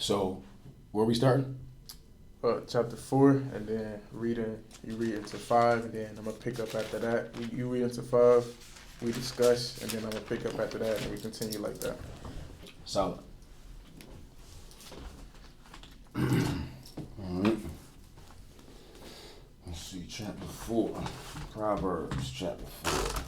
So, where we starting? Chapter 4, and then you read into 5, and then I'm gonna pick up after that. You read into 5, we discuss, and then I'm gonna pick up after that, and we continue like that. Solid. All right. Let's see, chapter 4. Proverbs, chapter 4.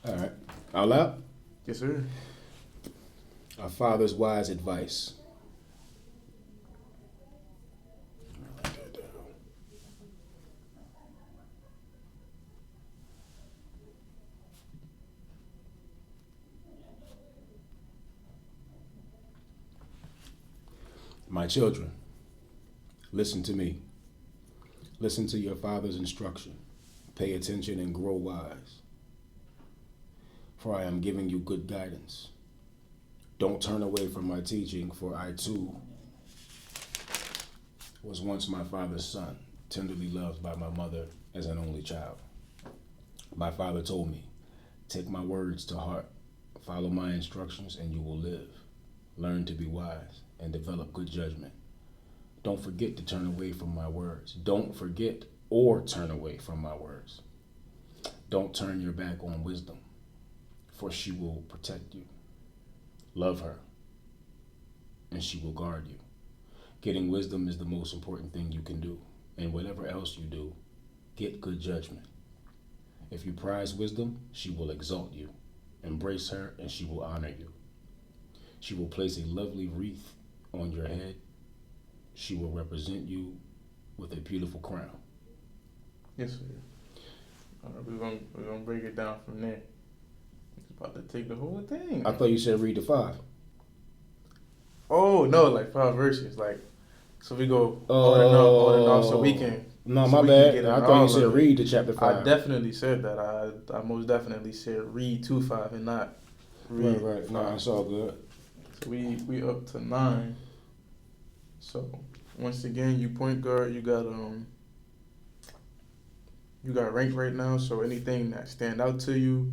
All right. Out loud? Yes, sir. A father's wise advice. Write that down. My children, listen to me. Listen to your father's instruction. Pay attention and grow wise. For I am giving you good guidance. Don't turn away from my teaching, for I too was once my father's son, tenderly loved by my mother as an only child. My father told me, take my words to heart, follow my instructions, and you will live. Learn to be wise and develop good judgment. Don't forget to turn away from my words. Don't forget or turn away from my words. Don't turn your back on wisdom, for she will protect you. Love her, and she will guard you. Getting wisdom is the most important thing you can do, and whatever else you do, get good judgment. If you prize wisdom, she will exalt you. Embrace her, and she will honor you. She will place a lovely wreath on your head. She will represent you with a beautiful crown. Yes, sir. We're gonna break it down from there. It's about to take the whole thing. I thought you said read the 5. Oh no, like 5 verses, like so we go on and off, so we can. No, so my we can bad. get I in thought all you said of it. read to chapter 5. I definitely said that. I most definitely said read to 5 and not read. Right. No, 5. it's all good. So we up to 9. So once again, you point guard. You got rank right now. So anything that stand out to you,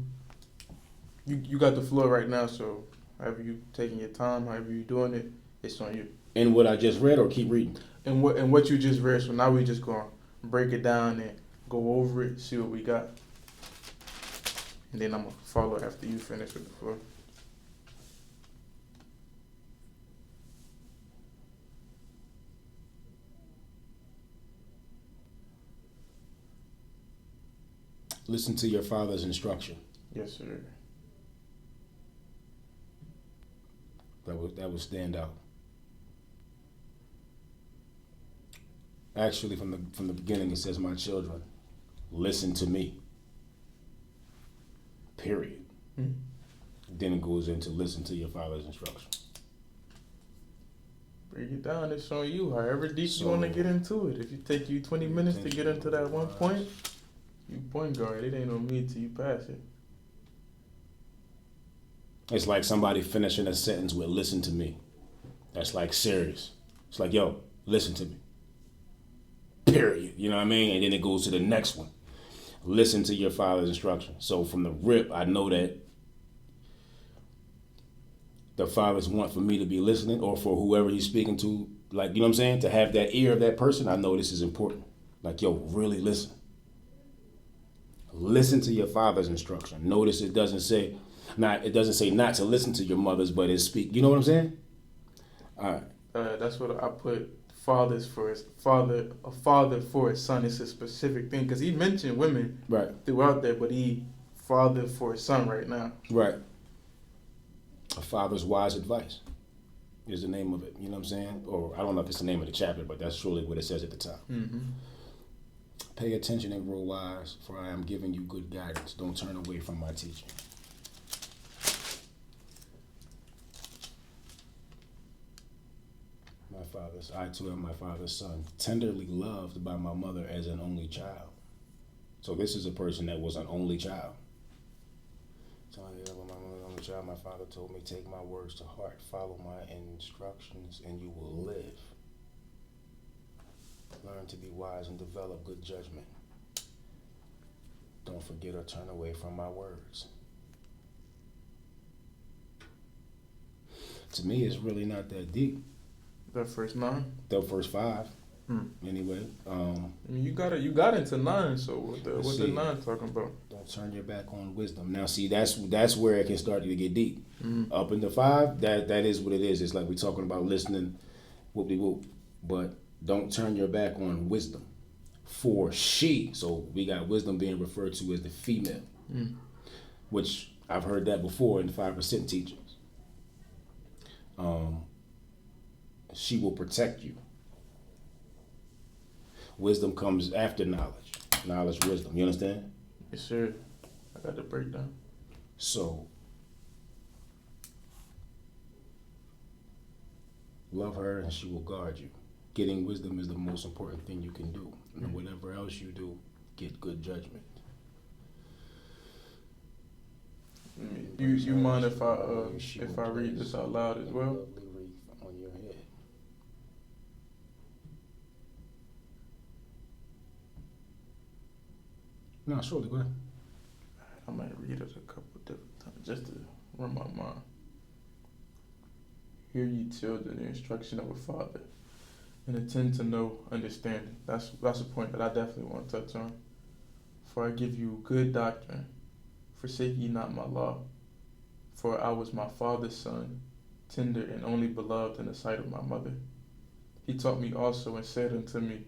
you got the floor right now. So however you taking your time, however you doing it, it's on you. And what I just read, or keep reading? And what you just read. So now we just gonna break it down and go over it, see what we got, and then I'm gonna follow after you finish with the floor. Listen to your father's instruction. Yes, sir. That would stand out. Actually, from the beginning, it says, "My children, listen to me." Period. Mm-hmm. Then it goes into listen to your father's instruction. Break it down. It's on you. However deep So, you want to get into it. If you take you 20 minutes to get into that one point, you point guard. It ain't on me till you pass it. It's like somebody finishing a sentence with "listen to me." That's like serious. It's like, yo, listen to me. Period. You know what I mean? And then it goes to the next one. Listen to your father's instruction. So from the rip, I know that the fathers want for me to be listening, or for whoever he's speaking to, like, you know what I'm saying? To have that ear of that person, I know this is important. Like, yo, really listen. Listen to your father's instruction. Notice it doesn't say not to listen to your mothers, but it speak. You know what I'm saying? All right. That's what I put. Fathers for his father, a father for his son. It's a specific thing because he mentioned women Right. throughout there, but he father for his son right now. Right. A father's wise advice is the name of it. You know what I'm saying? Or I don't know if it's the name of the chapter, but that's surely what it says at the top. Mm-hmm. Pay attention and grow wise, for I am giving you good guidance. Don't turn away from my teaching. My father fathers. I too am my father's son, tenderly loved by my mother as an only child. So this is a person that was an only child. So yeah, when my mother was an only child, my father told me, take my words to heart, follow my instructions, and you will live. Learn to be wise and develop good judgment. Don't forget or turn away from my words. To me, it's really not that deep. The first 9? The first 5, anyway. I mean, you got into 9. So what the 9 talking about? Don't turn your back on wisdom. Now, see, that's where it can start to get deep. Up into 5, that is what it is. It's like we're talking about listening, whoop-de-whoop. But don't turn your back on wisdom. For she, so we got wisdom being referred to as the female, which I've heard that before in the 5% teachings. She will protect you. Wisdom comes after knowledge. Knowledge, wisdom. You understand? Yes, sir. I got the breakdown. So, love her and she will guard you. Getting wisdom is the most important thing you can do. And whatever else you do, get good judgment. You mind if I read this out loud as well? On your head. No, surely, go ahead. I might read it a couple different times just to run my mind. Hear ye children the instruction of a father, and attend to know understanding. That's a point that I definitely want to touch on. For I give you good doctrine. Forsake ye not my law. For I was my father's son, tender and only beloved in the sight of my mother. He taught me also and said unto me,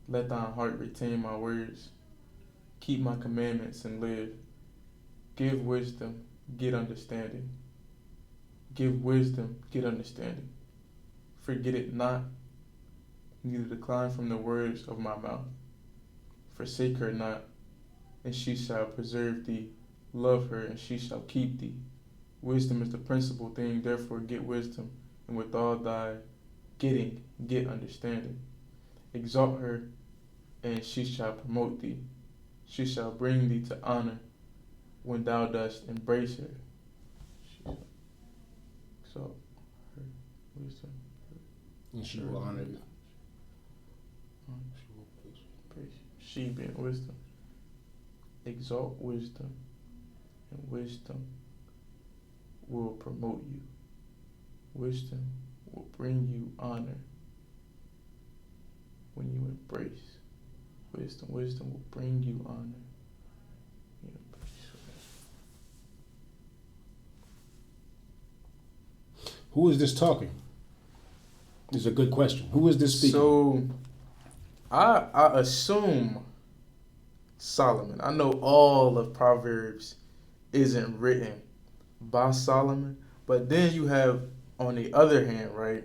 let thine heart retain my words. Keep my commandments and live. Give wisdom, get understanding. Give wisdom, get understanding. Forget it not, neither decline from the words of my mouth. Forsake her not, and she shall preserve thee. Love her, and she shall keep thee. Wisdom is the principal thing, therefore get wisdom, and with all thy getting, get understanding. Exalt her, and she shall promote thee. She shall bring thee to honor when thou dost embrace her. She shall exalt her wisdom. And she will honor you. She being wisdom. Exalt wisdom, and wisdom will promote you. Wisdom will bring you honor when you embrace. Wisdom will bring you honor. Who is this talking? This is a good question. Who is this speaking? So, I assume Solomon. I know all of Proverbs isn't written by Solomon, but then you have, on the other hand, right,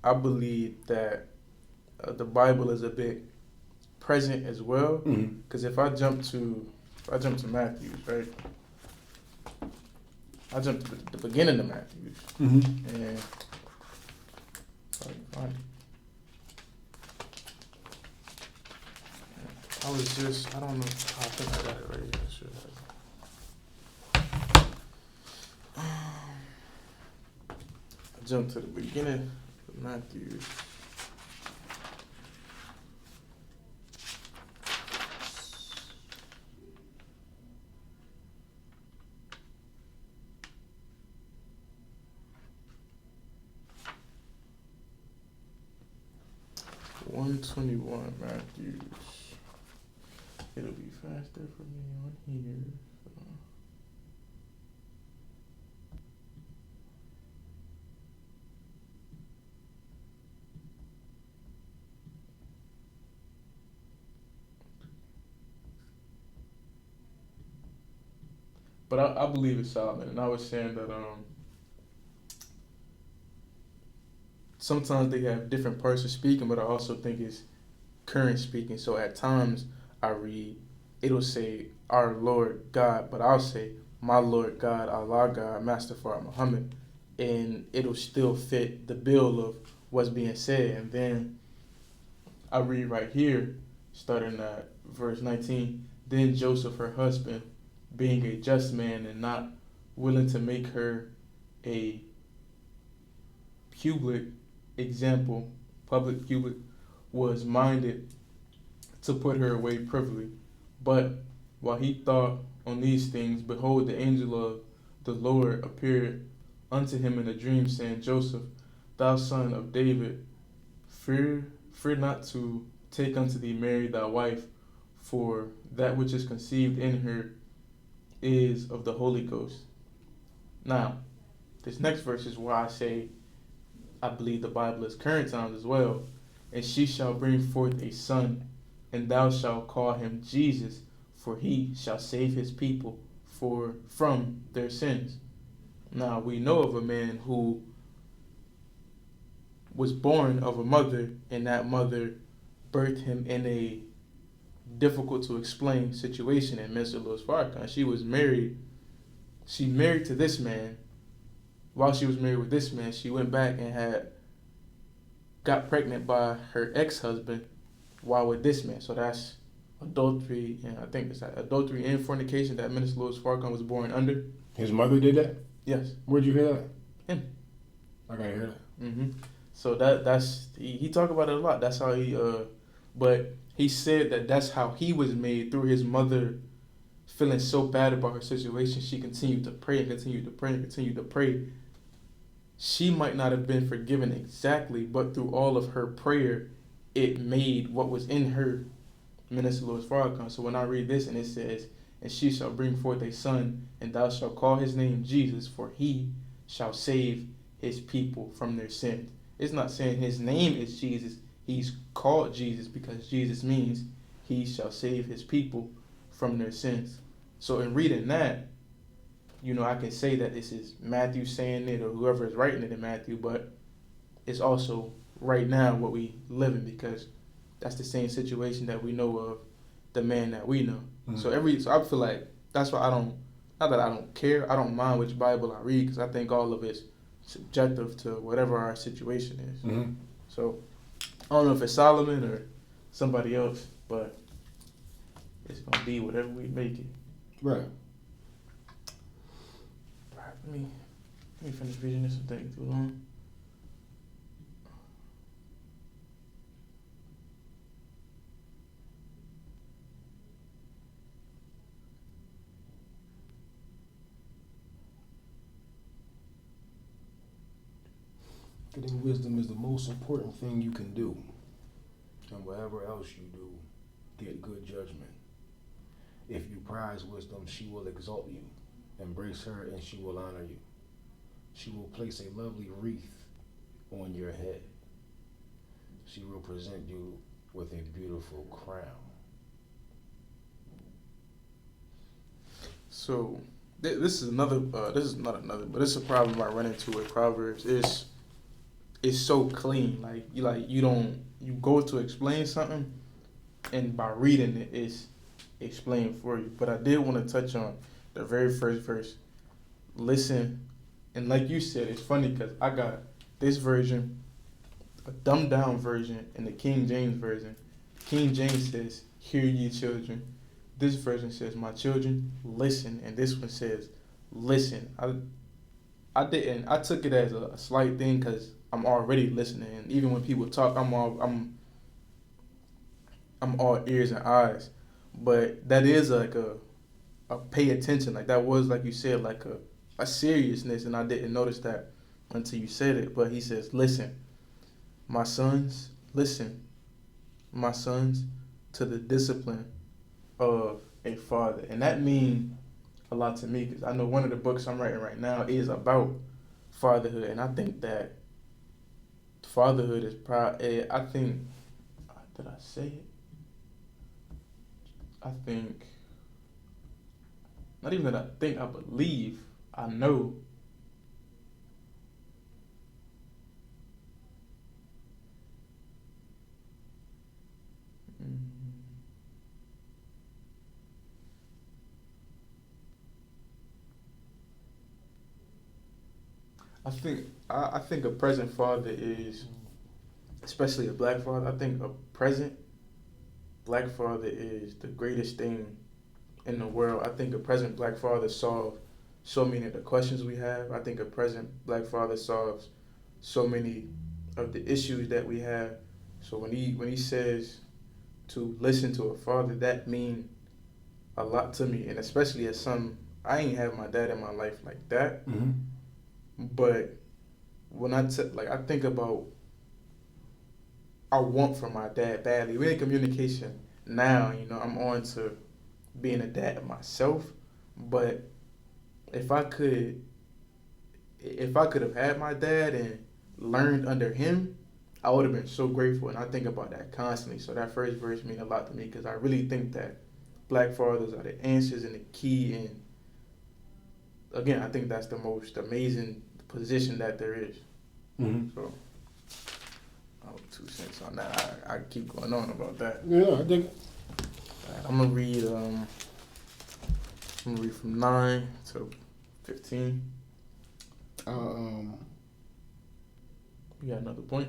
I believe that the Bible is a bit present as well, because if I jump to Matthew, right, I jump to the beginning of Matthew, and if I can find it. I don't know, I think I got it right here. I should have. I jumped to the beginning of Matthew. $121 Matthews. It'll be faster for me on here. So. But I believe it's Solomon, and I was saying that sometimes they have different parts of speaking, but I also think it's current speaking. So at times I read, it'll say our Lord God, but I'll say my Lord God, Allah God, Master Muhammad, and it'll still fit the bill of what's being said. And then I read right here, starting at verse 19. Then Joseph, her husband, being a just man and not willing to make her a public example, was minded to put her away privily. But while he thought on these things, behold, the angel of the Lord appeared unto him in a dream, saying, Joseph, thou son of David, fear not to take unto thee Mary thy wife, for that which is conceived in her is of the Holy Ghost. Now, this next verse is why I say I believe the Bible is current times as well. And she shall bring forth a son, and thou shalt call him Jesus, for he shall save his people from their sins. Now, we know of a man who was born of a mother, and that mother birthed him in a difficult to explain situation in Mr. Louis Farrakhan. She married to this man. While she was married with this man, she went back and got pregnant by her ex-husband while with this man. So that's adultery, and I think it's adultery and fornication that Minister Louis Farrakhan was born under. His mother did that? Yes. Where'd you hear that? Him. I gotta hear that. Mm-hmm. So that's he talked about it a lot. That's how but he said that's how he was made, through his mother feeling so bad about her situation. She continued to pray and continued to pray and continued to pray. She might not have been forgiven exactly, but through all of her prayer, it made what was in her Minister Louis Farrakhan. So when I read this and it says, and she shall bring forth a son, and thou shalt call his name Jesus, for he shall save his people from their sins. It's not saying his name is Jesus. He's called Jesus because Jesus means he shall save his people from their sins. So in reading that, I can say that this is Matthew saying it, or whoever is writing it in Matthew, but it's also right now what we live in, because that's the same situation that we know of the man that we know. Mm-hmm. So I feel like that's why not that I don't care, I don't mind which Bible I read, because I think all of it's subjective to whatever our situation is. Mm-hmm. So I don't know if it's Solomon or somebody else, but it's going to be whatever we make it. Right. Let me finish reading this. It's taking too long. Getting wisdom is the most important thing you can do. And whatever else you do, get good judgment. If you prize wisdom, she will exalt you. Embrace her and she will honor you. She will place a lovely wreath on your head. She will present you with a beautiful crown. So this is not another, but it's a problem I run into with Proverbs. It's so clean. You go to explain something, and by reading it, it's explained for you. But I did want to touch on the very first verse. Listen, and like you said, it's funny because I got this version, a dumbed down version, and the King James version. King James says, "Hear ye children." This version says, "My children, listen," and this one says, "Listen." I took it as a slight thing because I'm already listening, and even when people talk, I'm all ears and eyes. But that is like a pay attention. Like that was, like you said, like a seriousness, and I didn't notice that until you said it. But he says, "Listen, my sons, listen, my sons, to the discipline of a father." And that means a lot to me, because I know one of the books I'm writing right now is about fatherhood, and I think that fatherhood is did I say it? I think, not even that I think, I believe, I know. I think a present father is especially a black father, I think a present black father is the greatest thing in the world. I think a present black father solves so many of the questions we have. I think a present black father solves so many of the issues that we have. So when he says to listen to a father, that means a lot to me, and especially as some, I ain't have my dad in my life like that. Mm-hmm. But when I think about, I want from my dad badly. We're in communication now. I'm on to being a dad myself. But if I could have had my dad and learned under him, I would have been so grateful. And I think about that constantly. So that first verse means a lot to me because I really think that black fathers are the answers and the key. And again, I think that's the most amazing position that there is. Mm-hmm. So, 2 cents on that. I keep going on about that. Yeah, I think. I'm gonna read. From 9 to 15. You got another point?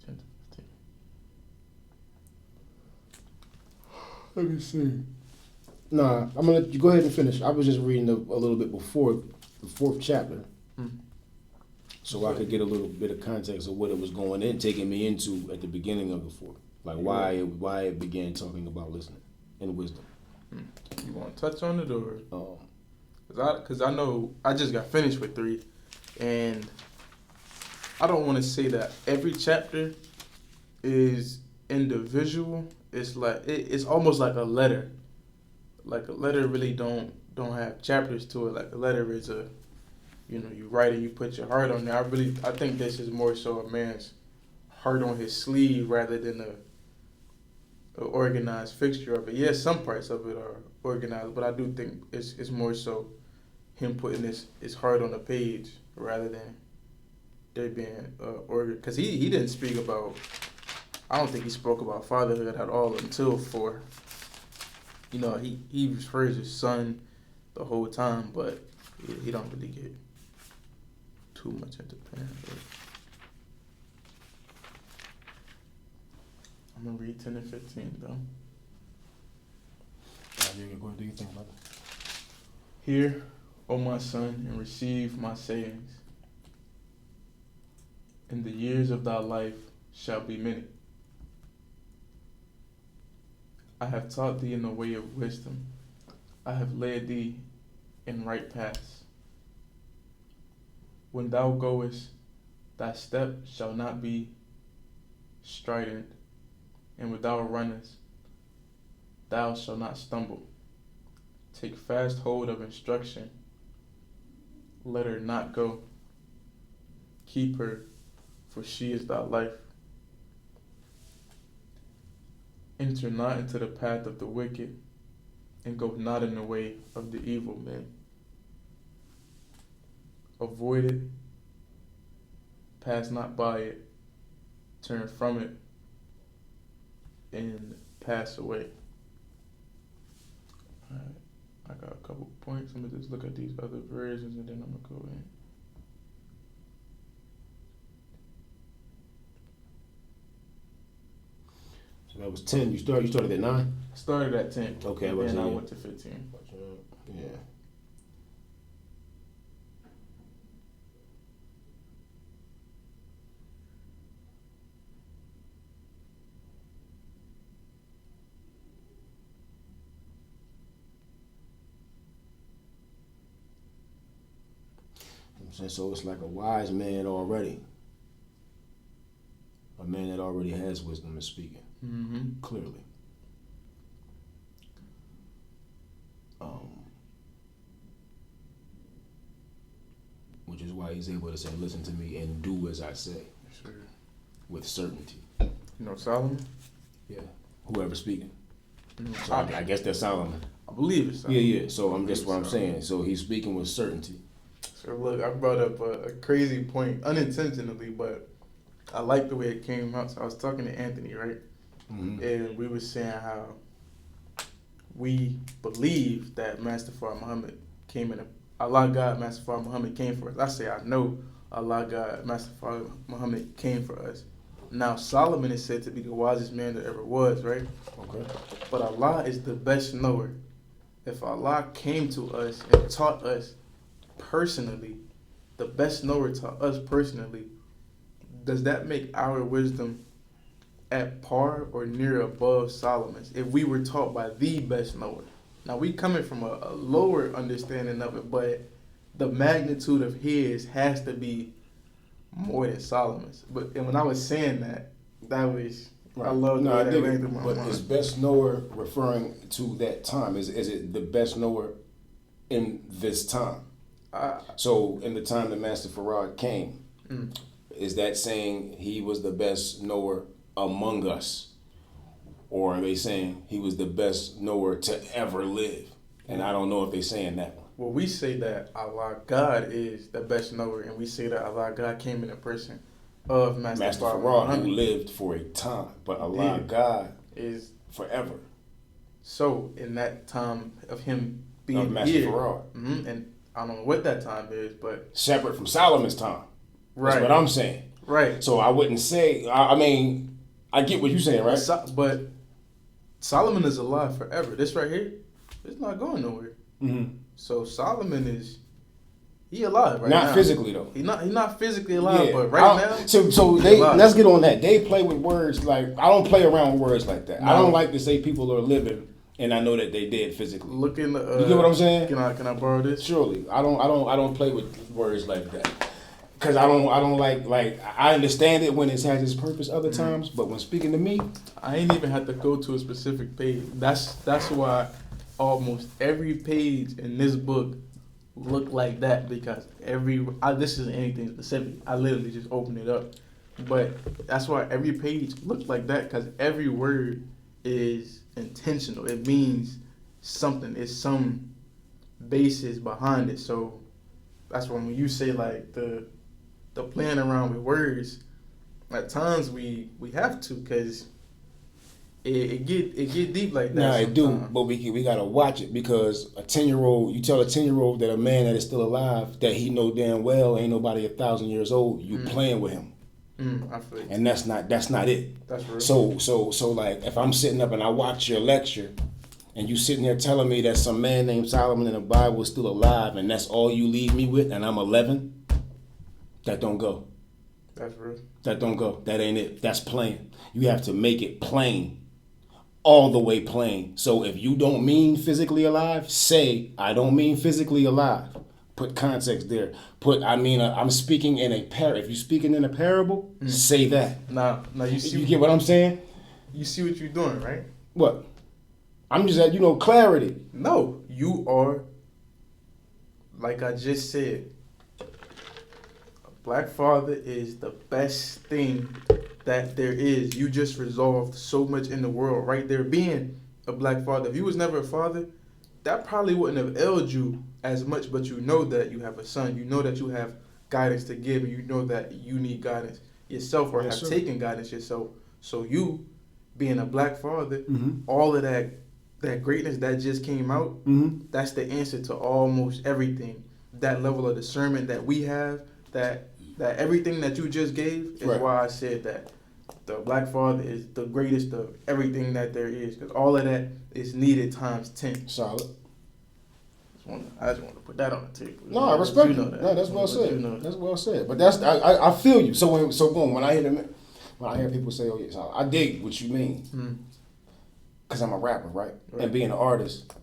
10 to 15. Let me see. Nah, I'm gonna let you go ahead and finish. I was just reading a little bit before the 4th chapter, so I could get a little bit of context of what it was taking me into at the beginning of the 4th, like why it began talking about listening and wisdom. You want to touch on it or? Because I know I just got finished with 3, and I don't want to say that every chapter is individual. It's like it's almost like a letter. Like a letter really don't have chapters to it. Like a letter is you write it, you put your heart on there. I think this is more so a man's heart on his sleeve rather than a organized fixture of it. Yes, some parts of it are organized, but I do think it's more so him putting his heart on the page rather than there being order. Because he didn't speak about. I don't think he spoke about fatherhood at all until 4. He refers to his son the whole time, but he don't really get too much into parenthood. I'm gonna read 10 and 15 though. What do you think about it? Hear, O my son, and receive my sayings. And the years of thy life shall be many. I have taught thee in the way of wisdom. I have led thee in right paths. When thou goest, thy step shall not be strident, and when thou runnest, thou shalt not stumble. Take fast hold of instruction. Let her not go. Keep her, for she is thy life. Enter not into the path of the wicked, and go not in the way of the evil man. Avoid it, pass not by it, turn from it, and pass away. Alright, I got a couple points. I'm going to just look at these other versions and then I'm going to go in. So that was 10. You started at 9? I started at 10. Okay, and then I went to 15. Yeah. So it's like a wise man already. A man that already has wisdom is speaking. Mm-hmm. Clearly. Which is why he's able to say, listen to me and do as I say. Sure. With certainty. You know Solomon? Yeah. Whoever's speaking. Mm-hmm. So I guess that's Solomon. I believe it's Solomon. Yeah. So I'm just what I'm saying. So he's speaking with certainty. So look, I brought up a crazy point unintentionally, but I like the way it came out. So I was talking to Anthony, right? Mm-hmm. And we were saying how we believe that Master Muhammad came in Allah God, Master Muhammad came for us. I say I know Allah God, Master Father Muhammad came for us. Now Solomon is said to be the wisest man that ever was, right? Okay. But Allah is the best knower. If Allah came to us and taught us personally, the best knower taught us personally, does that make our wisdom at par or near above Solomon's if we were taught by the best knower? Now we coming from a lower understanding of it, but the magnitude of his has to be more than Solomon's. But and when I was saying that was Right. I love No, the way I that dig ran it. through my But mind. is best knower referring to that time? Is it the best knower in this time? So in the time that Master Farad came, is that saying he was the best knower among us? Or are they saying he was the best knower to ever live? And I don't know if they're saying that one. Well, we say that Allah God is the best knower, and we say that Allah God came in the person of Master Farad, who Muhammad lived for a time, but Allah Did. God is forever. so in that time of him Of being Master here, Farad. and I don't know what that time is, but Separate from Solomon's time. That's right, what I'm saying. right. So I wouldn't say, I mean, I get what you're saying, right? But Solomon is alive forever. This right here, it's not going nowhere. Mm-hmm. So Solomon he alive right now. Not physically though. He not physically alive, Yeah. but right now. So he they alive. let's get on that. They play with words like I don't play around with words like that. I No. don't like to say people are living and I know that they dead physically. Look in the. You get what I'm saying? Can I borrow this? Surely, I don't play with words like that because I don't like I understand it when it has its purpose other times, but when speaking to me, I ain't even have to go to a specific page. That's why almost every page in this book look like that, because this isn't anything specific. I literally just opened it up, but that's why every page looked like that, because every word is intentional. It means something. It's some basis behind it. So that's when you say like the playing around with words, at times we have to, because it get deep like that. nah, it do, sometimes. but we gotta watch it because a 10-year-old, you tell a 10-year-old that a man that is still alive that he know damn well ain't nobody 1,000 years old, you playing with him. I feel you. And that's not it. That's real. So like if I'm sitting up and I watch your lecture and you sitting there telling me that some man named Solomon in the Bible is still alive and that's all you leave me with and I'm 11, that don't go. That's real. That don't go. That ain't it. That's plain. You have to make it plain. All the way plain. So if you don't mean physically alive, say I don't mean physically alive. Put context there. I'm speaking in a parable. If you're speaking in a parable, say that. Now You get what I'm saying? You see what you're doing, right? What? I'm just at, clarity. No, you are, like I just said, a black father is the best thing that there is. You just resolved so much in the world right there being a black father. If you was never a father, that probably wouldn't have ailed you as much, but you know that you have a son. You know that you have guidance to give, and you know that you need guidance yourself, or Yes, have sir. taken guidance yourself. So you, being a black father, Mm-hmm. all of that greatness that just came out, Mm-hmm. that's the answer to almost everything. That level of discernment that we have, that everything that you just gave is Right. why I said that the black father is the greatest of everything that there is, because all of that is needed times 10. Solid. I just want to put that on the table. No, I respect you. know that. No, that's well But you said. know that. That's well said. But I feel you. So boom, when I hear people say, "Oh yes," I dig what you mean. Because I'm a rapper, right? And being an artist,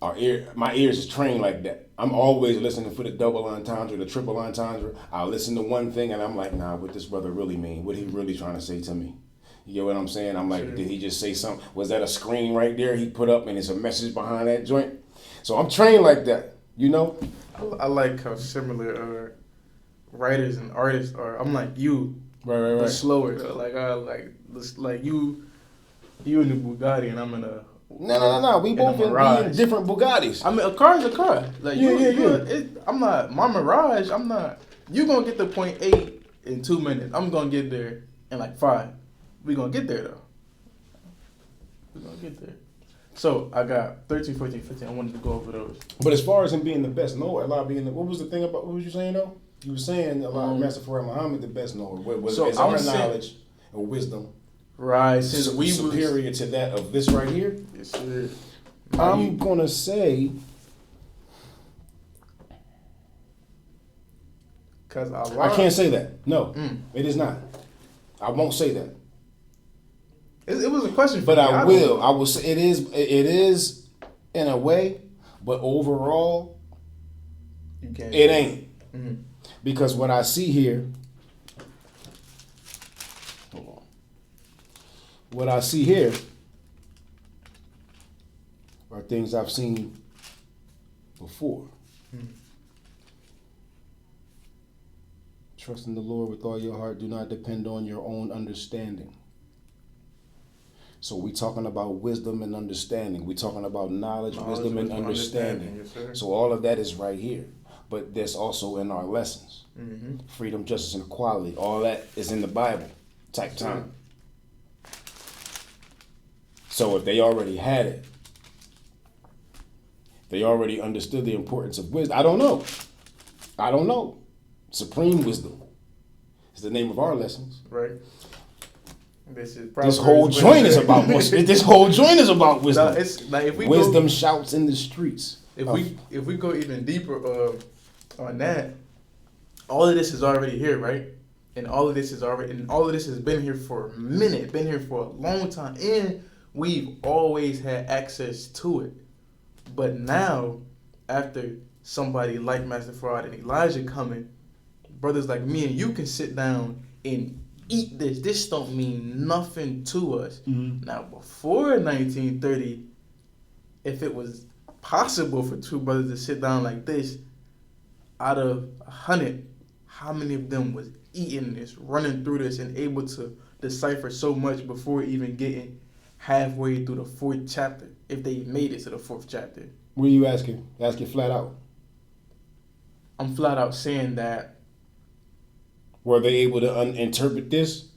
my ears is trained like that. I'm always listening for the double entendre, the triple entendre. I'll listen to one thing and I'm like, nah, what this brother really mean? What he really trying to say to me? You get what I'm saying? I'm like, did he just say something? Was that a screen right there he put up and it's a message behind that joint? So I'm trained like that, I like how similar writers and artists are. I'm like you, Right. but slower though. Like you in the Bugatti and I'm in a. No. We both in different Bugattis. I mean, a car is a car. Like Yeah. I'm not my Mirage. I'm not. You gonna get to point A in 2 minutes. I'm gonna get there in like 5. We gonna get there though. We gonna get there. So I got 13, 14, 15. I wanted to go over those. But as far as him being the best, no, Allah being what was the thing about what was you saying though? You were saying about Master Farah Muhammad the best knower. So Is our knowledge or wisdom right, since we superior to that of this right here? Yes, sir. I'm gonna say, because I can't say that. No, it is not. I won't say that. It was a question, but I will. I will say it is. It is in a way, but overall, it ain't. Mm-hmm. Because what I see here, hold on. What I see here are things I've seen before. Mm-hmm. Trust in the Lord with all your heart. Do not depend on your own understanding. So we're talking about wisdom and understanding. We're talking about knowledge, wisdom, and understanding. Yes, so all of that is right here. But there's also in our lessons. Mm-hmm. Freedom, justice, and equality. All that is in the Bible type time. So if they already had it, they already understood the importance of wisdom. I don't know. Supreme wisdom is the name of our lessons. Right. This whole joint is about wisdom. This whole joint is about wisdom. No, it's like if we wisdom shouts in the streets. If we go even deeper on that, all of this is already here, right? And all of this has been here for a minute, been here for a long time, and we've always had access to it. But now, after somebody like Master Farad and Elijah coming, brothers like me and you can sit down and eat this. This don't mean nothing to us. Mm-hmm. Now, before 1930, if it was possible for two brothers to sit down like this, out of 100, how many of them was eating this, running through this, and able to decipher so much before even getting halfway through the 4th chapter, if they made it to the 4th chapter? What are you asking? Asking flat out. I'm flat out saying that. Were they able to interpret this?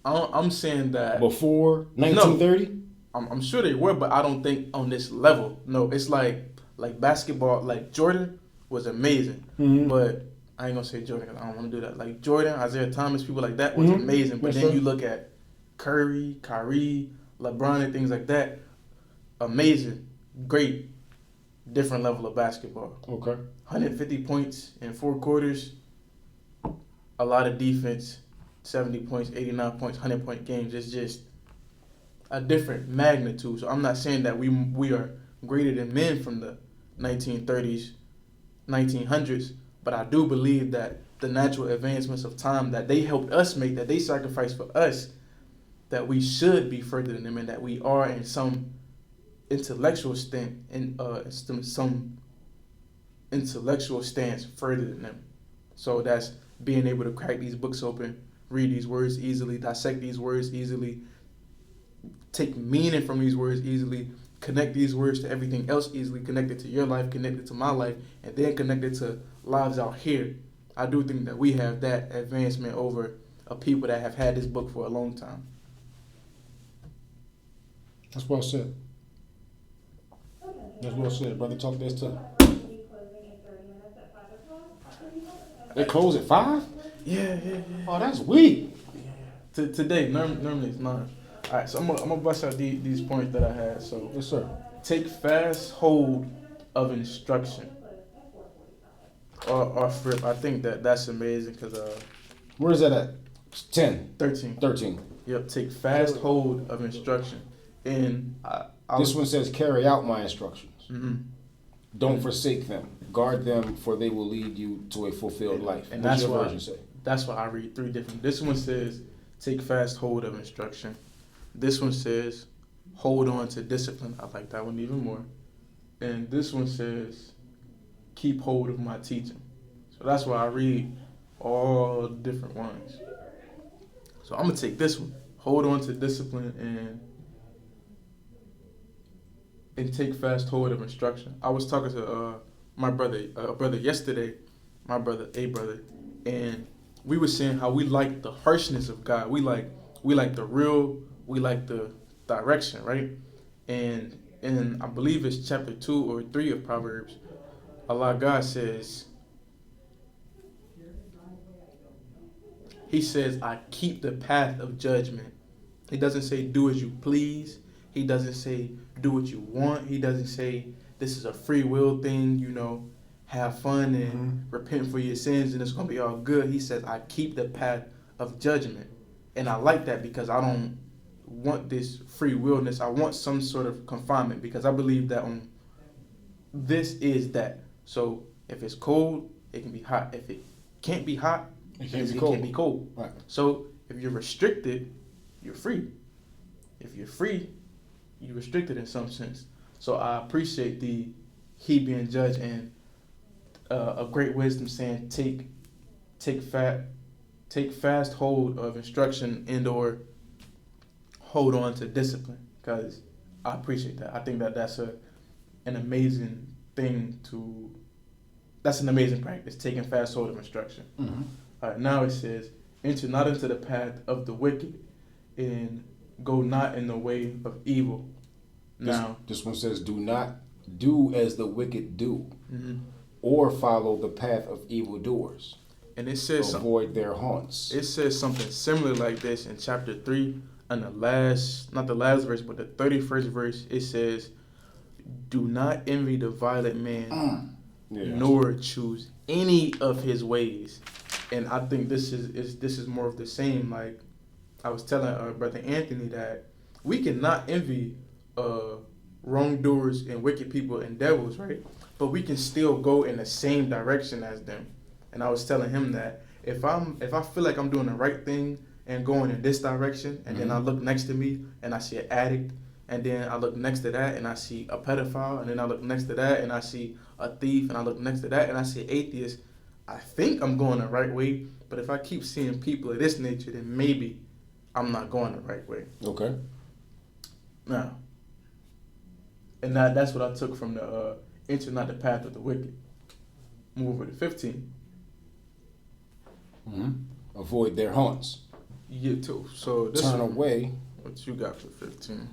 I'm saying that before 1930. No, I'm sure they were, but I don't think on this level. No, it's like basketball. Like Jordan was amazing, mm-hmm. but I ain't gonna say Jordan because I don't want to do that. Like Jordan, Isaiah Thomas, people like that was mm-hmm. amazing. But then you look at Curry, Kyrie, LeBron, and things like that. Amazing, great, different level of basketball. Okay. 150 points in 4 quarters. A lot of defense, 70 points, 89 points, 100-point games. It's just a different magnitude. So I'm not saying that we are greater than men from the 1930s, 1900s, but I do believe that the natural advancements of time that they helped us make, that they sacrificed for us, that we should be further than them, and that we are in some intellectual stance some intellectual stance further than them. So that's being able to crack these books open, read these words easily, dissect these words easily, take meaning from these words easily, connect these words to everything else easily, connect it to your life, connect it to my life, and then connect it to lives out here. I do think that we have that advancement over a people that have had this book for a long time. That's well said. That's well said. Brother, talk this too. They close at 5? Yeah. Oh, that's weak. Yeah. Today, normally it's 9. All right, so I'm gonna bust out these points that I had. So, yes, sir. Take fast hold of instruction. Or flip. I think that's amazing because where is that at? 10. 13. Yep. Take fast hold of instruction, and this one says, "Carry out my instructions. Mm-hmm. Don't forsake them. Guard them, for they will lead you to a fulfilled life." And that's what version say? That's why I read 3 different. This one says, "Take fast hold of instruction." This one says, "Hold on to discipline." I like that one even more. And this one says, "Keep hold of my teaching." So that's why I read all different ones. So I'm gonna take this one. Hold on to discipline and take fast hold of instruction. I was talking to my brother, a brother yesterday, a brother, and we were saying how we like the harshness of God. We like the real, we like the direction, right? And I believe it's chapter 2 or 3 of Proverbs, Allah God says, He says, I keep the path of judgment. He doesn't say do as you please. He doesn't say do what you want. He doesn't say this is a free will thing, have fun and repent for your sins and it's going to be all good. He says, I keep the path of judgment. And I like that because I don't want this free willness. I want some sort of confinement because I believe that this is that. So if it's cold, it can be hot. If it can't be hot, it can't be cold. Right. So if you're restricted, you're free. If you're free, you're restricted in some sense. So I appreciate he being judged and a great wisdom saying take fast hold of instruction and/or hold on to discipline, because I appreciate that. I think that's an amazing thing that's an amazing practice, taking fast hold of instruction. Mm-hmm. All right, now it says, enter not into the path of the wicked and go not in the way of evil. Now, this one says, do not do as the wicked do, mm-hmm. or follow the path of evildoers. And it says avoid their haunts. It says something similar like this in chapter 3, and not the last verse, but the 31st verse. It says, do not envy the violent man, nor choose any of his ways. And I think this is more of the same. Like I was telling Brother Anthony that we cannot envy wrongdoers and wicked people and devils, right? But we can still go in the same direction as them. And I was telling him that if I feel like I'm doing the right thing and going in this direction, and then I look next to me and I see an addict, and then I look next to that and I see a pedophile, and then I look next to that and I see a thief, and I look next to that and I see an atheist, I think I'm going the right way. But if I keep seeing people of this nature, then maybe I'm not going the right way. Okay. Now, and that's what I took from the enter not the path of the wicked. Move over to 15. Mm-hmm. Avoid their haunts. Yeah, too. So this turn away. What you got for 15?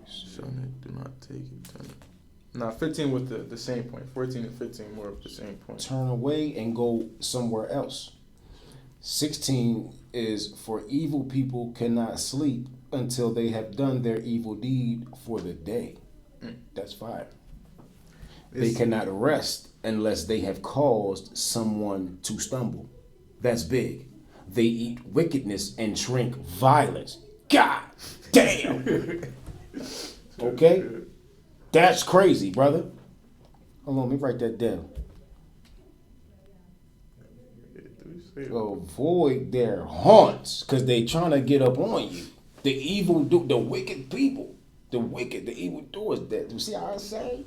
Shun it, do not take it. Turn it. Nah, 15 with the same point. 14 and 15 more of the same point. Turn away and go somewhere else. 16 is for evil people cannot sleep until they have done their evil deed for the day. That's 5. They cannot rest unless they have caused someone to stumble. That's big. They eat wickedness and drink violence. God damn. Okay? That's crazy, brother. Hold on, let me write that down. Avoid their haunts, because they trying to get up on you. The wicked people. The evil doers. That you see how I say?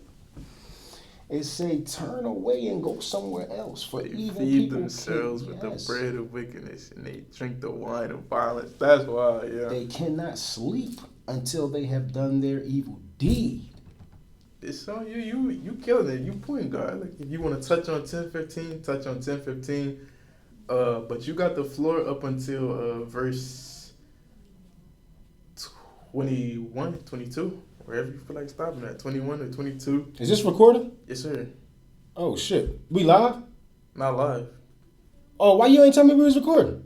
It say turn away and go somewhere else. For they evil feed people themselves with the bread of wickedness, and they drink the wine of violence. That's why, yeah. They cannot sleep until they have done their evil deed. It's on you. You killing it. You point guard. Like if you want to touch on 10-15, touch on 10-15. But you got the floor up until verse 21, 22. Wherever you feel like stopping at, 21 or 22. Is this recorded? Yes, sir. Oh, shit. We live? Not live. Oh, why you ain't tell me we was recording?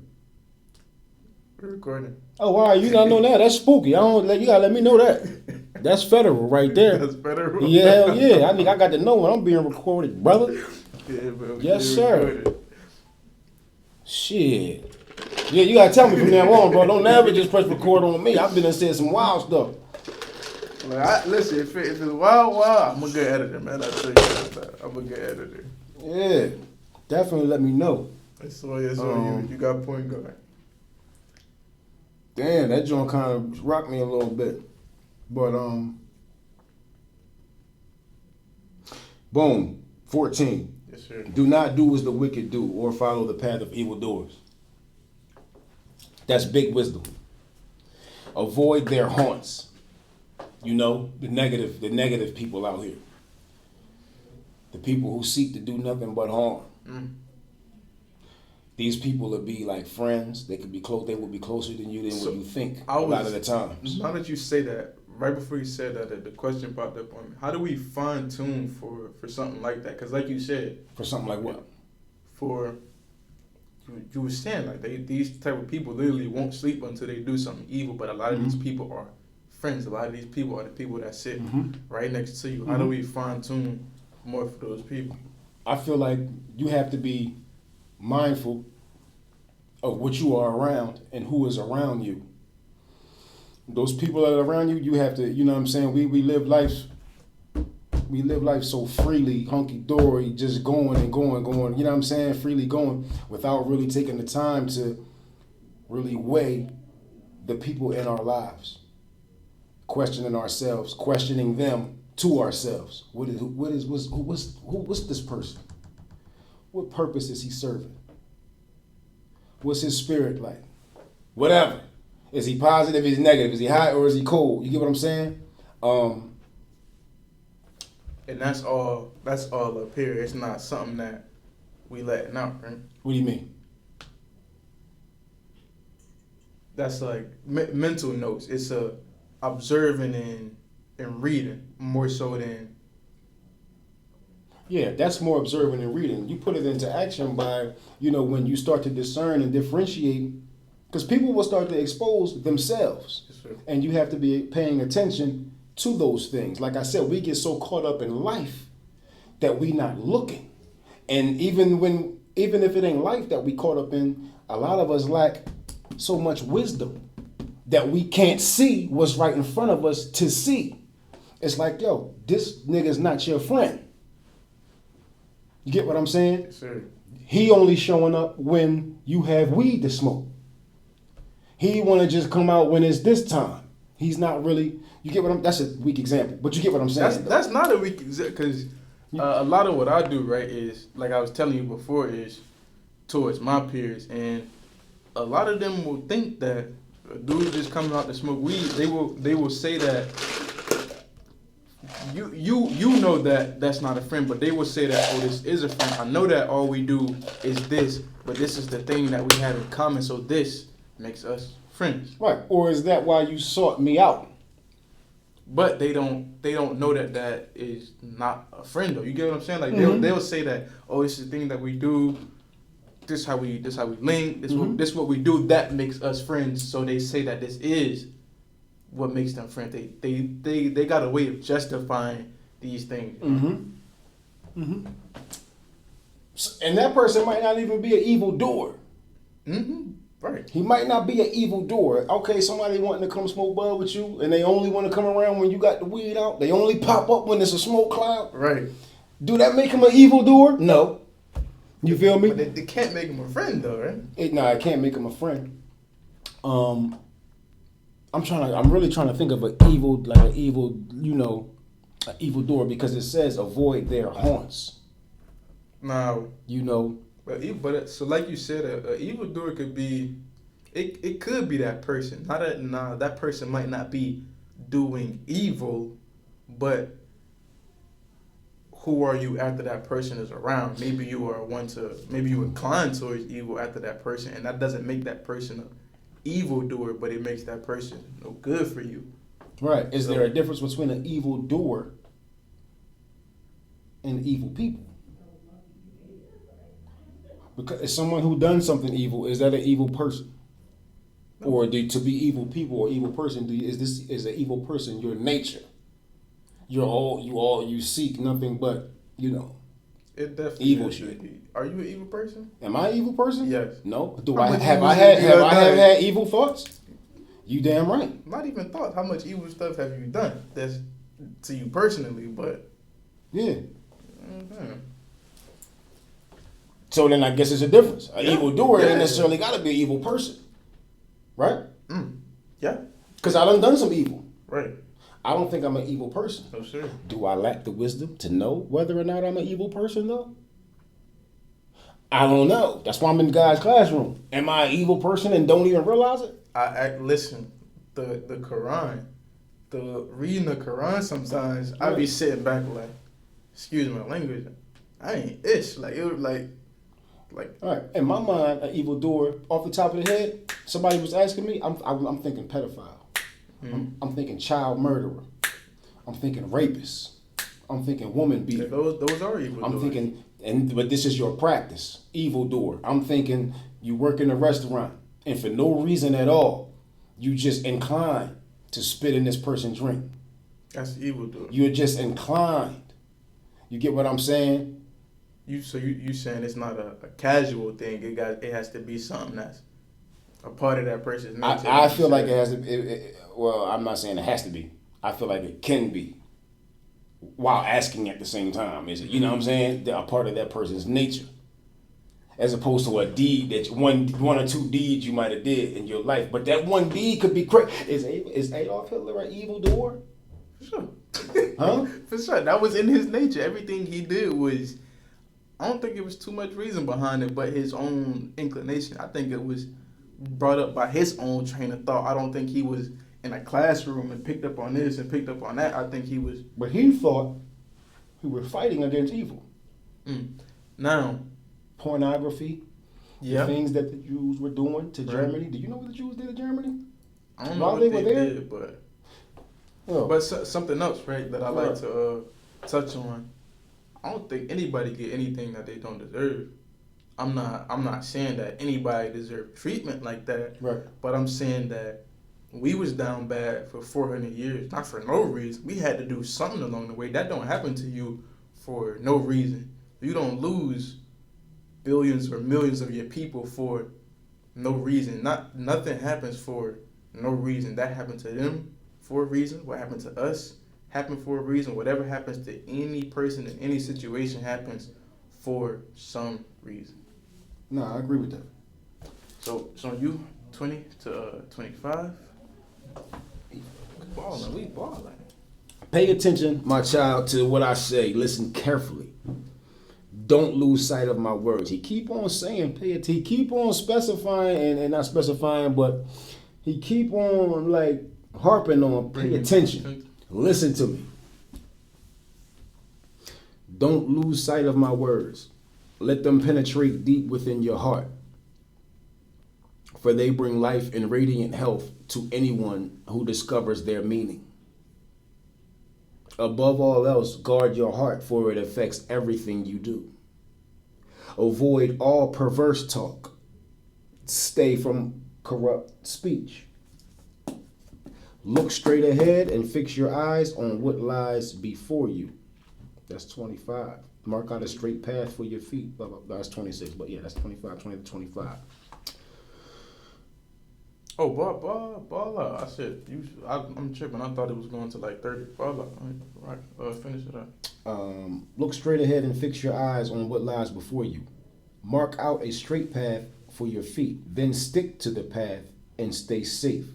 We're recording. Oh, wow. You gotta know that. That's spooky. You gotta let me know that. That's federal right there. That's federal. Yeah, hell yeah. I got to know when I'm being recorded, brother. Yeah, bro. Yes, sir. Recorded. Shit. Yeah, you gotta tell me from now on, bro. Don't never just press record on me. I've been and said some wild stuff. Listen, if it's wild, I'm a good editor, man. I tell you that. I'm a good editor. Yeah, definitely let me know. So you got point guard. Damn, that joint kind of rocked me a little bit. But, boom, 14. Yes, sir. Do not do as the wicked do or follow the path of evildoers. That's big wisdom. Avoid their haunts. You know, the negative people out here. The people who seek to do nothing but harm. These people would be like friends. They could be close. They would be closer than you than what you think a lot of the times. Now that you say that, right before you said that, the question popped up on me. How do we fine tune for something like that? Because like you said, for something like what? For you were saying, like these type of people literally won't sleep until they do something evil. But a lot of these people are friends. A lot of these people are the people that sit right next to you. How do we fine tune more for those people? I feel like you have to be mindful of what you are around and who is around you. Those people that are around you, you have to, you know what I'm saying? We live life so freely, hunky dory, just going and going, you know what I'm saying? Freely going without really taking the time to really weigh the people in our lives. Questioning ourselves, questioning them to ourselves. What's this person? What purpose is he serving? What's his spirit like? Whatever. Is he positive? Is he negative? Is he hot or is he cold? You get what I'm saying? And that's all up here. It's not something that we letting out, right? What do you mean? That's like mental notes. It's observing and reading more so than. Yeah, that's more observing and reading. You put it into action by, when you start to discern and differentiate, because people will start to expose themselves. And you have to be paying attention to those things. Like I said, we get so caught up in life that we not looking. And even if it ain't life that we caught up in, a lot of us lack so much wisdom that we can't see what's right in front of us to see. It's like, yo, this nigga's not your friend. You get what I'm saying? Yes, sir. He only showing up when you have weed to smoke. He want to just come out when it's this time. He's not really. You get what I'm. That's a weak example, but you get what I'm saying. That's not a weak example because a lot of what I do, right, is like I was telling you before, is towards my peers, and a lot of them will think that a dude just coming out to smoke weed. They will say that. You know that that's not a friend, but they will say that, oh, this is a friend. I know that all we do is this, but this is the thing that we have in common, so this makes us friends. Right. Or is that why you sought me out? But they don't know that is not a friend though. You get what I'm saying? Like they'll say that, oh, this is the thing that we do. This is how we link. This what we do that makes us friends. So they say that this is what makes them friends. They got a way of justifying these things. And that person might not even be an evildoer. Right. He might not be an evildoer. Okay, somebody wanting to come smoke bud with you, and they only want to come around when you got the weed out. They only pop up when it's a smoke cloud. Right. Do that make him an evildoer? No. You feel me? But they can't make him a friend though, right? It can't make him a friend. I'm really trying to think of an evildoer, because it says avoid their haunts. Now, but so like you said, an evildoer could be, it could be that person. That person might not be doing evil, but who are you after that person is around? Maybe you incline towards evil after that person, and that doesn't make that person an evildoer, but it makes that person good for you. Right. Is there a difference between an evildoer and evil people? Because is someone who done something evil, is that an evil person? Or to be evil people or evil person, is an evil person your nature? You seek nothing but, it definitely evil shit. Are you an evil person? Am I an evil person? Yes. No. Have I had evil thoughts? You damn right. Not even thoughts. How much evil stuff have you done? That's to you personally, but yeah. So then I guess it's a difference. An evildoer ain't necessarily got to be an evil person. Right? Yeah. Because I done some evil. Right. I don't think I'm an evil person. Oh, sure. Do I lack the wisdom to know whether or not I'm an evil person, though? I don't know. That's why I'm in God's classroom. Am I an evil person and don't even realize it? Listen, the Quran, reading the Quran sometimes, I be sitting back like, excuse my language, I ain't ish. Like, it was like. All right. In my mind, an evildoer, off the top of the head, somebody was asking me, I'm thinking pedophile. I'm thinking child murderer. I'm thinking rapist. I'm thinking woman beater. Those are evil. I'm thinking But this is your practice, evildoer. I'm thinking you work in a restaurant, and for no reason at all, you just incline to spit in this person's drink. That's evildoer. You're just inclined. You get what I'm saying? You saying it's not a casual thing. It has to be something that's a part of that person's nature. I feel like it has to. Well, I'm not saying it has to be. I feel like it can be, while asking at the same time. Is it? You know what I'm saying? They're a part of that person's nature, as opposed to a deed that one or two deeds you might have did in your life. But that one deed could be crazy. Is Adolf Hitler an evildoer? For sure. Huh? For sure. That was in his nature. Everything he did was. I don't think it was too much reason behind it, but his own inclination. I think it was brought up by his own train of thought. I don't think he was in a classroom and picked up on this and picked up on that. I think he was. But he thought we were fighting against evil. Now, pornography, the things that the Jews were doing to Germany. Do you know what the Jews did to Germany? I don't know what they did, but something else, right, that I like to touch on. I don't think anybody get anything that they don't deserve. I'm not saying that anybody deserves treatment like that. Right. But I'm saying that we was down bad for 400 years, not for no reason. We had to do something along the way. That don't happen to you for no reason. You don't lose billions or millions of your people for no reason. Nothing happens for no reason. That happened to them for a reason. What happened to us happened for a reason. Whatever happens to any person in any situation happens for some reason. No, I agree with that. So you 20 to 25. We balling. Pay attention, my child, to what I say. Listen carefully. Don't lose sight of my words. He keep on saying, pay attention. He keep on specifying and not specifying, but he keep on like harping on pay attention. Listen to me. Don't lose sight of my words. Let them penetrate deep within your heart. For they bring life and radiant health to anyone who discovers their meaning. Above all else, guard your heart, for it affects everything you do. Avoid all perverse talk. Stay from corrupt speech. Look straight ahead and fix your eyes on what lies before you. That's 25. Mark out a straight path for your feet. Blah, blah, blah. That's 26, but yeah, that's 25, 20 to 25. Oh, ball out. I said, I'm tripping. I thought it was going to like 30. Ball out. Right. Finish it up. Look straight ahead and fix your eyes on what lies before you. Mark out a straight path for your feet. Then stick to the path and stay safe.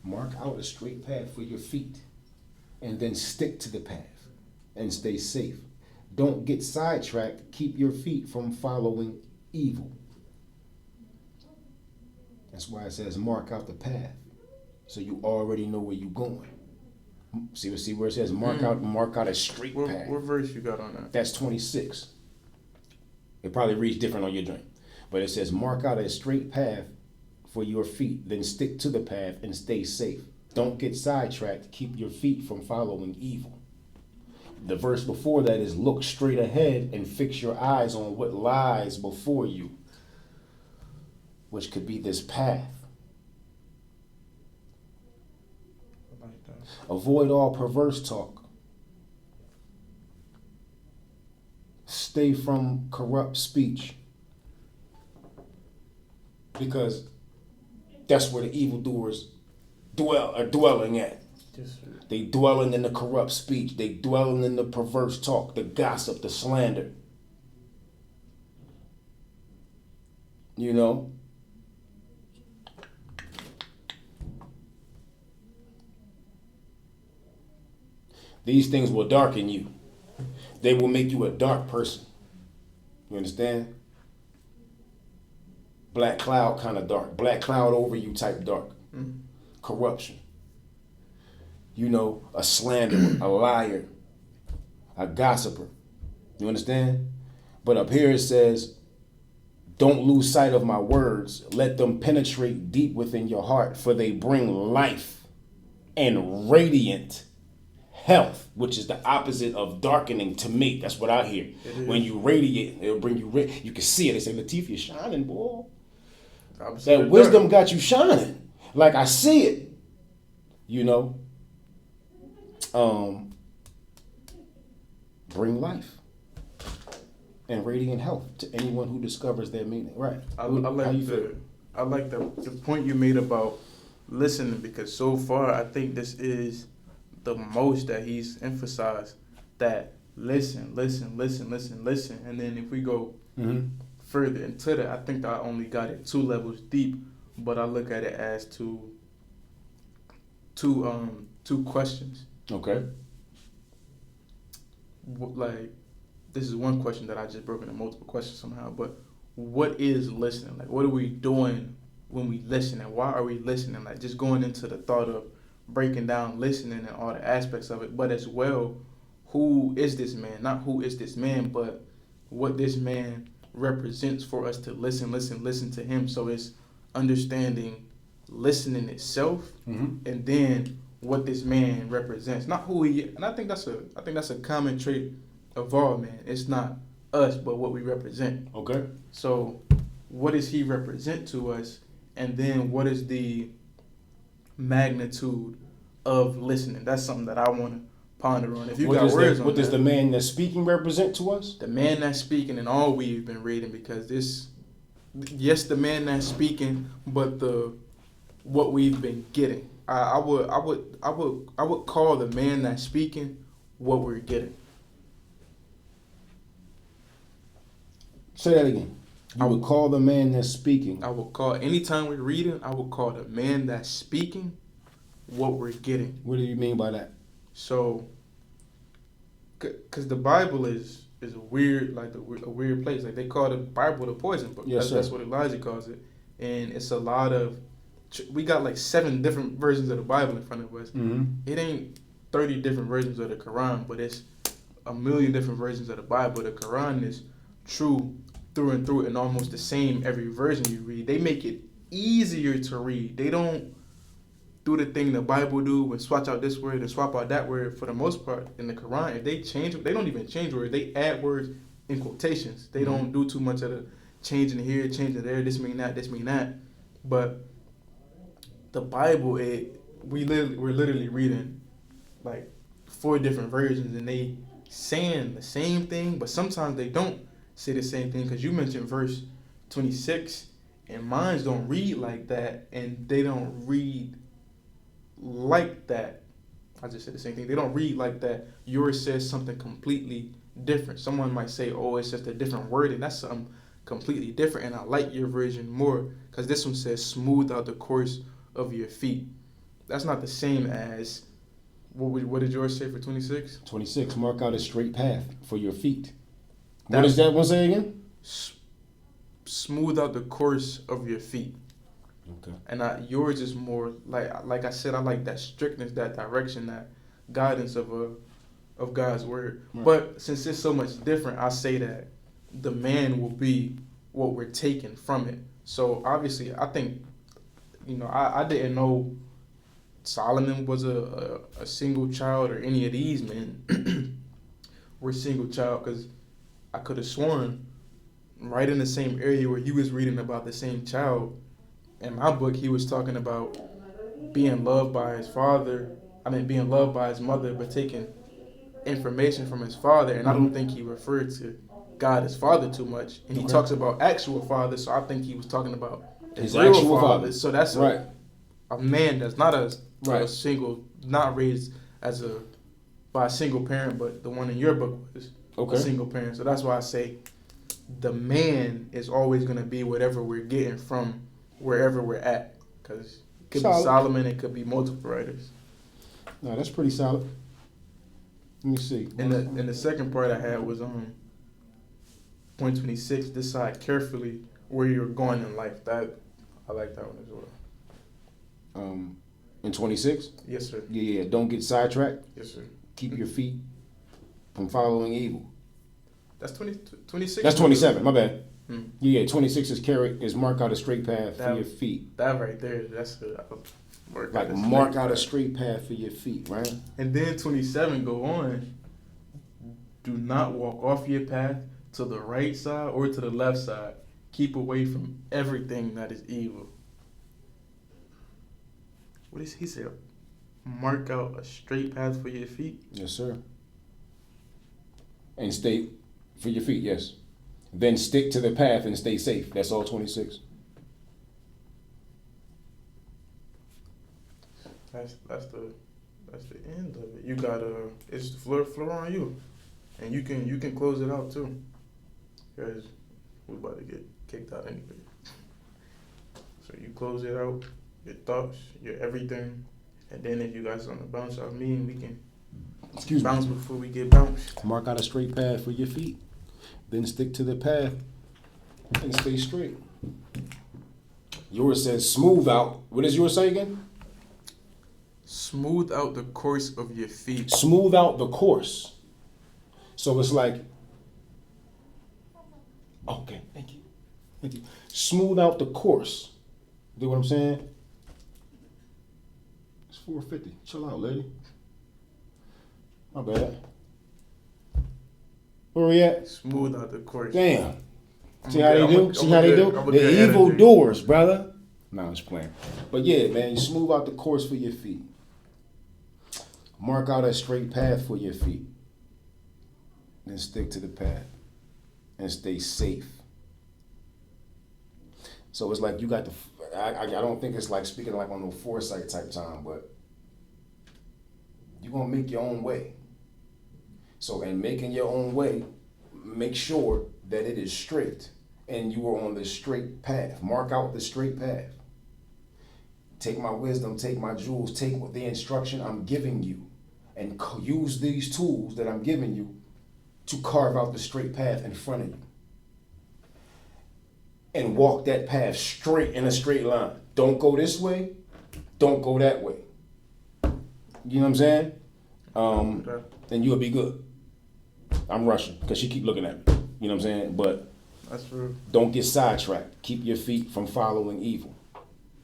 Mark out a straight path for your feet. And then stick to the path and stay safe. Don't get sidetracked. Keep your feet from following evil. That's why it says mark out the path, so you already know where you're going. See where it says mark out a straight path. What verse you got on that? That's 26. It probably reads different on your drink, but it says mark out a straight path for your feet, then stick to the path and stay safe. Don't get sidetracked. Keep your feet from following evil. The verse before that is look straight ahead and fix your eyes on what lies before you, which could be this path. I like that. Avoid all perverse talk. Stay from corrupt speech. Because that's where the evildoers are dwelling at. They dwelling in the corrupt speech. They dwelling in the perverse talk, the gossip, the slander. You know? These things will darken you. They will make you a dark person. You understand? Black cloud kind of dark. Black cloud over you type dark. Corruption. You know, a slanderer, a liar, a gossiper. You understand? But up here it says, don't lose sight of my words. Let them penetrate deep within your heart, for they bring life and radiant health, which is the opposite of darkening to me. That's what I hear. When you radiate, it'll bring you. You can see it. They say, Latifah, you're shining, boy. That wisdom got you shining. Like I see it. You know. Bring life and radiant health to anyone who discovers their meaning. Right. I like the point you made about listening, because so far I think this is the most that he's emphasized, that listen, and then if we go further into that, I think I only got it 2 levels deep, but I look at it as two questions. Okay. Like, this is one question that I just broke into multiple questions somehow, but what is listening? Like, what are we doing when we listen, and why are we listening? Like, just going into the thought of breaking down listening and all the aspects of it, but as well, who is this man? Not who is this man, but what this man represents for us to listen to him. So it's understanding listening itself, and then what this man represents, not who he is. And I think that's a common trait of all men. It's not us, but what we represent. Okay. So what does he represent to us? And then what is the magnitude of listening? That's something that I want to ponder on. If you got words on what does the man that's speaking represent to us? The man that's speaking, and all we've been reading, because the man that's speaking, but what we've been getting. I would call the man that's speaking what we're getting. Say that again. I would call the man that's speaking. I would call, anytime we're reading, I would call the man that's speaking what we're getting. What do you mean by that? So, because the Bible is a weird, like a weird place. Like, they call the Bible the poison book. Yes, that's what Elijah calls it. And it's a lot of, we got like 7 different versions of the Bible in front of us. It ain't 30 different versions of the Quran, but it's a million different versions of the Bible. The Quran is true through and through, and almost the same every version you read. They make it easier to read. They don't do the thing the Bible do and swatch out this word and swap out that word. For the most part, in the Quran, if they change, they don't even change words. They add words in quotations. They don't do too much of the changing here, changing there, this mean that. But the Bible, we're literally reading like 4 different versions, and they saying the same thing, but sometimes they don't say the same thing, because you mentioned verse 26, and mine don't read like that, and they don't read like that. I just said the same thing. They don't read like that. Yours says something completely different. Someone might say, oh, it's just a different word, and that's something completely different, and I like your version more, because this one says smooth out the course of your feet. That's not the same as, what did yours say for 26? 26, mark out a straight path for your feet. What does that one say again? Smooth out the course of your feet. Okay. And yours is more like I said, I like that strictness, that direction, that guidance of God's word. Right. But since it's so much different, I say that the man will be what we're taking from it. So obviously, I think, I didn't know Solomon was a single child, or any of these men were single child, because I could have sworn right in the same area where you was reading about the same child, in my book, he was talking about being loved by his mother, but taking information from his father. And I don't think he referred to God as father too much. And he talks about actual father, so I think he was talking about his real actual father. So that's a man that's not a single, not raised by a single parent, but the one in your book was a single parent. So that's why I say the man is always going to be whatever we're getting from wherever we're at, because it could be Solomon, it could be multiple writers. No, that's pretty solid. Let me see. And the second part I had was point 26. Decide carefully where you're going in life. That I like that one as well. In 26. Yes, sir. Yeah. Don't get sidetracked. Yes, sir. Keep your feet from following evil. That's 26. That's 27. My bad. Yeah, 26 is mark out a straight path for your feet. That right there, that's Mark out a straight path for your feet, right? And then 27 go on. Do not walk off your path to the right side or to the left side. Keep away from everything that is evil. What is he say? Mark out a straight path for your feet? Yes, sir. And stay for your feet, yes. Then stick to the path and stay safe. That's all 26. That's the end of it. You got it's the floor on you, and you can close it out too, because we're about to get kicked out anyway. So you close it out, your thoughts, your everything, and then if you got something to bounce off me, we can bounce before we get bounced. Mark out a straight path for your feet. Then stick to the path and stay straight. Yours says smooth out. What does yours say again? Smooth out the course of your feet. Smooth out the course. So it's like, okay, thank you. Smooth out the course. You know what I'm saying? It's 4:50. Chill out, lady. My bad. Where we at? Smooth out the course. Damn. See how they do? See how they do? The evil doers, brother. No, I'm just playing. But yeah, man, you smooth out the course for your feet. Mark out a straight path for your feet. Then stick to the path. And stay safe. So it's like you got the... I don't think it's like speaking like on no foresight type time, but you're going to make your own way. So in making your own way, make sure that it is straight and you are on the straight path. Mark out the straight path. Take my wisdom, take my jewels, take the instruction I'm giving you and use these tools that I'm giving you to carve out the straight path in front of you. And walk that path straight in a straight line. Don't go this way. Don't go that way. You know what I'm saying? Then you'll be good. I'm rushing because she keep looking at me. You know what I'm saying? But that's true. Don't get sidetracked. Keep your feet from following evil.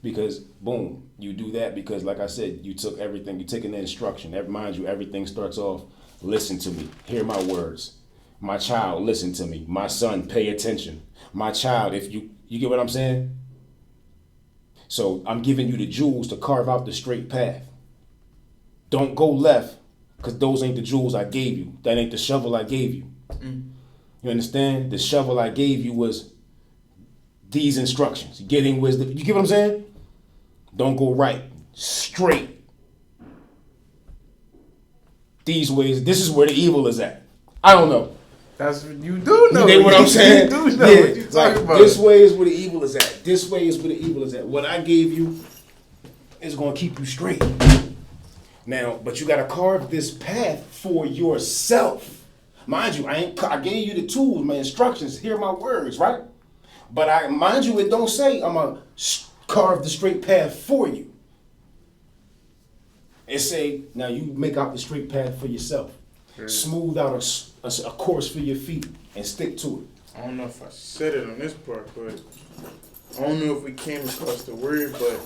Because, boom, you do that because, like I said, you took everything. You're taking the instruction. Mind you, everything starts off, listen to me. Hear my words. My child, listen to me. My son, pay attention. My child, if you get what I'm saying? So I'm giving you the jewels to carve out the straight path. Don't go left, because those ain't the jewels I gave you. That ain't the shovel I gave you. You understand? The shovel I gave you was these instructions. Getting wisdom. You get what I'm saying? Don't go right. Straight. These ways, this is where the evil is at. I don't know. That's what you do know. You know what I'm saying? You do know what you talking about. This way is where the evil is at. This way is where the evil is at. What I gave you is going to keep you straight. Now, but you got to carve this path for yourself. Mind you, I gave you the tools, my instructions, hear my words, right? But mind you, it don't say I'm going to carve the straight path for you. It say, now you make out the straight path for yourself. Smooth out a course for your feet and stick to it. I don't know if I said it on this part, but I don't know if we came across the word, but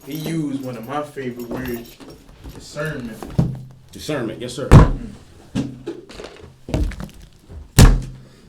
he used one of my favorite words, discernment. Discernment, yes sir.